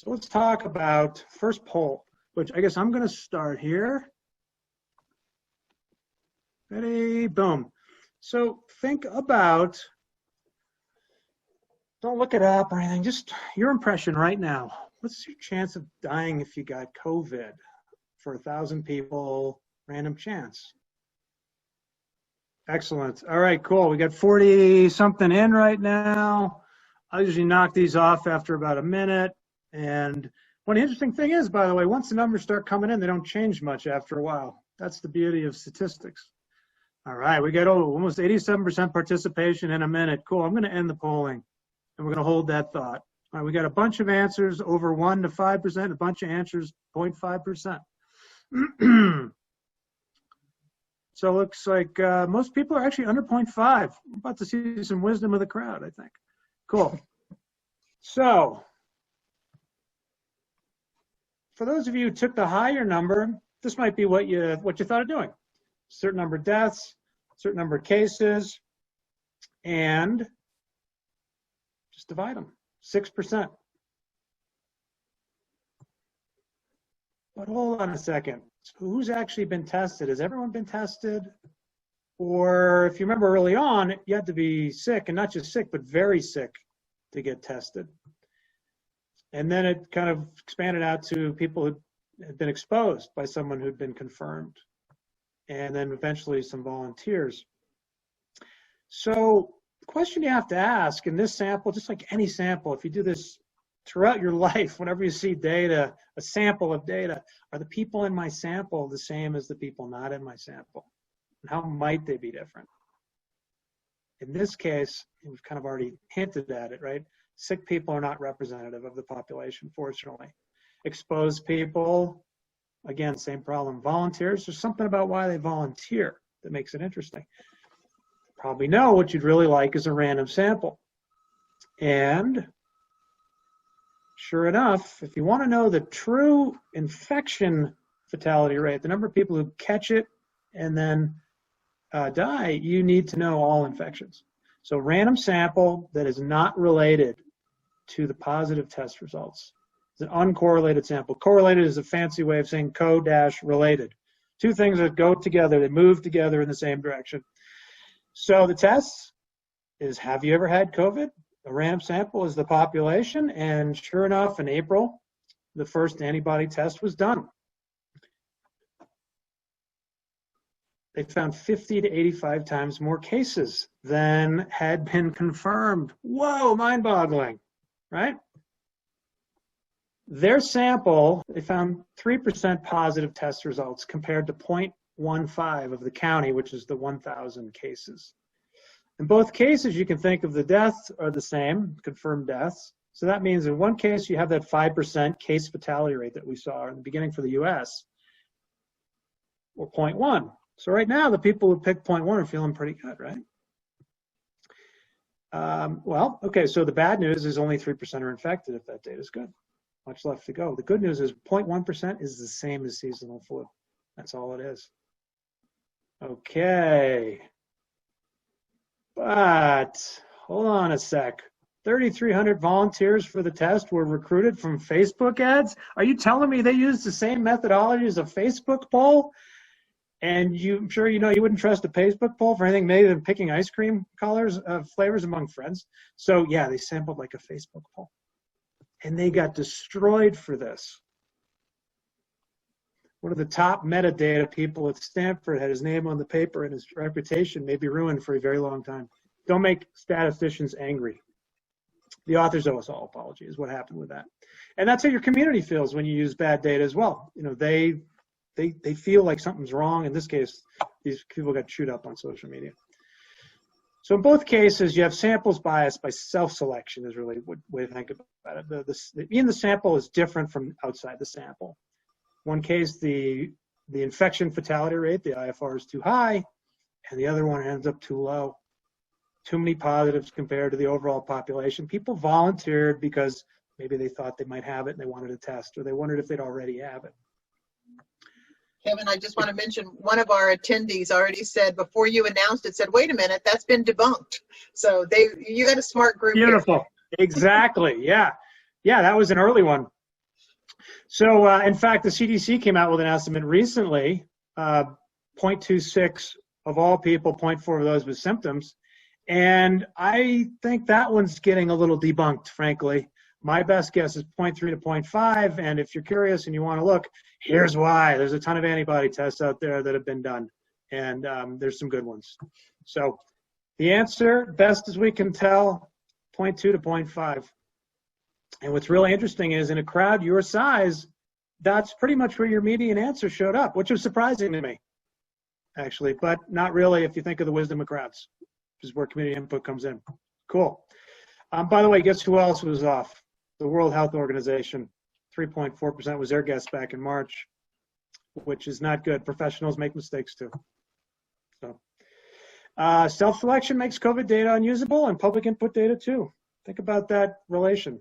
So let's talk about first poll, which I guess I'm going to start here. Ready, boom. So think about, don't look it up or anything, just your impression right now. What's your chance of dying if you got COVID for 1,000 people, random chance? Excellent. All right, cool. We got 40 something in right now. I usually knock these off after about a minute. And one interesting thing is, by the way, once the numbers start coming in, they don't change much after a while. That's the beauty of statistics. All right, we got almost 87% participation in a minute. Cool, I'm going to end the polling, and we're going to hold that thought. All right, we got a bunch of answers over 1 to 5%, a bunch of answers 0.5%. So it looks like most people are actually under 0.5. I'm about to see some wisdom of the crowd, I think. Cool. So for those of you who took the higher number, this might be what you thought of doing. Certain number of deaths, certain number of cases, and just divide them, 6%. But hold on a second. So who's actually been tested? Has everyone been tested? Or if you remember early on, you had to be sick, and not just sick, but very sick to get tested. And then it kind of expanded out to people who had been exposed by someone who'd been confirmed, and then eventually some volunteers. So the question you have to ask in this sample, just like any sample, if you do this throughout your life, whenever you see data, a sample of data, are the people in my sample the same as the people not in my sample? And how might they be different? In this case, we've kind of already hinted at it, right? Sick people are not representative of the population, fortunately. Exposed people, again, same problem. Volunteers, there's something about why they volunteer that makes it interesting. Probably know what you'd really like is a random sample. And sure enough, if you want to know the true infection fatality rate, the number of people who catch it and then die, you need to know all infections. So random sample that is not related to the positive test results. It's an uncorrelated sample. Correlated is a fancy way of saying co-related. Two things that go together, they move together in the same direction. So the test is, have you ever had COVID? A random sample is the population, and sure enough, in April, the first antibody test was done. They found 50 to 85 times more cases than had been confirmed. Whoa, mind-boggling, right? Their sample, they found 3% positive test results compared to 0.15 of the county, which is the 1,000 cases. In both cases, you can think of the deaths are the same, confirmed deaths. So that means in one case, you have that 5% case fatality rate that we saw in the beginning for the US, or 0.1. So right now, the people who picked 0.1 are feeling pretty good, right? Well, okay, so the bad news is only 3% are infected if that data is good. Much left to go. The good news is 0.1% is the same as seasonal flu. That's all it is. Okay. But hold on a sec. 3,300 volunteers for the test were recruited from Facebook ads? Are you telling me they used the same methodology as a Facebook poll? And I'm sure you know you wouldn't trust a Facebook poll for anything made than picking ice cream colors, flavors among friends. So yeah, they sampled like a Facebook poll. And they got destroyed for this. One of the top metadata people at Stanford had his name on the paper, and his reputation may be ruined for a very long time. Don't make statisticians angry. The authors owe us all apology is what happened with that. And that's how your community feels when you use bad data as well. You know, they feel like something's wrong. In this case, these people got chewed up on social media. So in both cases, you have samples biased by self-selection is really what way to think about it. The in the sample is different from outside the sample. One case, the infection fatality rate, the IFR, is too high, and the other one ends up too low. Too many positives compared to the overall population. People volunteered because maybe they thought they might have it and they wanted a test, or they wondered if they'd already have it. Kevin, I just want to mention one of our attendees already said before you announced it, said, wait a minute, that's been debunked. So you got a smart group. Beautiful. Here. Exactly. Yeah. Yeah, that was an early one. So, in fact, the CDC came out with an estimate recently, 0.26 of all people, 0.4 of those with symptoms. And I think that one's getting a little debunked, frankly. My best guess is 0.3 to 0.5. And if you're curious and you want to look, here's why. There's a ton of antibody tests out there that have been done. And there's some good ones. So the answer, best as we can tell, 0.2 to 0.5. And what's really interesting is in a crowd your size, that's pretty much where your median answer showed up, which was surprising to me, actually, but not really if you think of the wisdom of crowds, which is where community input comes in. Cool. By the way, guess who else was off? The World Health Organization. 3.4% was their guess back in March, which is not good. Professionals make mistakes too. So, self-selection makes COVID data unusable and public input data too. Think about that relation.